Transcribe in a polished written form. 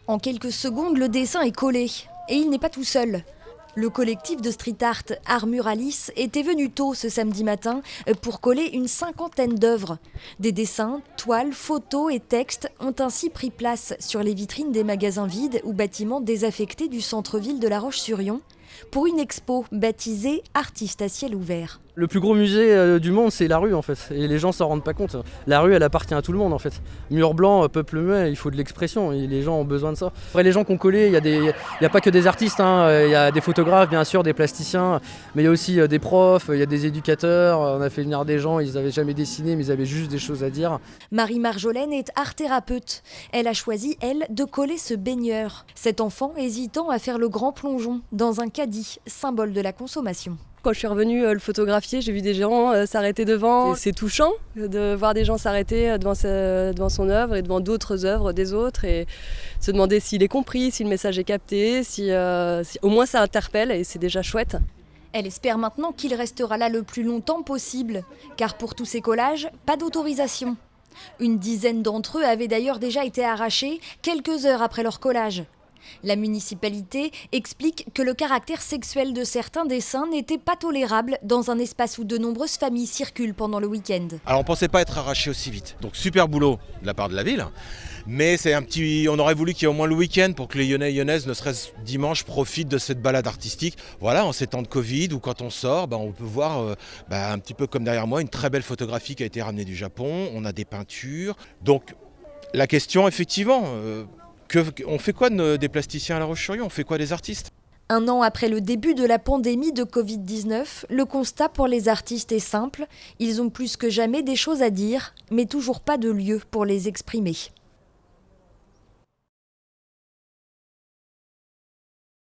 En quelques secondes, le dessin est collé. Et il n'est pas tout seul. Le collectif de street art Art Muralis était venu tôt ce samedi matin pour coller une 50aine d'œuvres. Des dessins, toiles, photos et textes ont ainsi pris place sur les vitrines des magasins vides ou bâtiments désaffectés du centre-ville de La Roche-sur-Yon pour une expo baptisée Artistes à ciel ouvert. Le plus gros musée du monde, c'est la rue en fait, et les gens s'en rendent pas compte. La rue, elle appartient à tout le monde en fait. Mur blanc, peuple muet, il faut de l'expression, et les gens ont besoin de ça. Après, les gens qu'on collé, il y a pas que des artistes, il y a des photographes bien sûr, des plasticiens, mais il y a aussi des profs, il y a des éducateurs. On a fait venir des gens, ils n'avaient jamais dessiné, mais ils avaient juste des choses à dire. Marie Marjolaine est art-thérapeute. Elle a choisi, elle, de coller ce baigneur. Cet enfant hésitant à faire le grand plongeon dans un caddie, symbole de la consommation. Quand je suis revenue le photographier, j'ai vu des gens s'arrêter devant. C'est touchant de voir des gens s'arrêter devant son œuvre et devant d'autres œuvres des autres et se demander s'il est compris, si le message est capté, si au moins ça interpelle et c'est déjà chouette. Elle espère maintenant qu'il restera là le plus longtemps possible, car pour tous ces collages, pas d'autorisation. Une dizaine d'entre eux avaient d'ailleurs déjà été arrachés quelques heures après leur collage. La municipalité explique que le caractère sexuel de certains dessins n'était pas tolérable dans un espace où de nombreuses familles circulent pendant le week-end. Alors on ne pensait pas être arraché aussi vite. Donc super boulot de la part de la ville. Mais on aurait voulu qu'il y ait au moins le week-end pour que les Lyonnais et Lyonnaises, ne serait-ce dimanche, profitent de cette balade artistique. Voilà, en ces temps de Covid où quand on sort, on peut voir un petit peu comme derrière moi, une très belle photographie qui a été ramenée du Japon. On a des peintures. Donc la question effectivement... on fait quoi des plasticiens à La Roche-sur-Yon ? On fait quoi des artistes ? Un an après le début de la pandémie de Covid-19, le constat pour les artistes est simple. Ils ont plus que jamais des choses à dire, mais toujours pas de lieu pour les exprimer.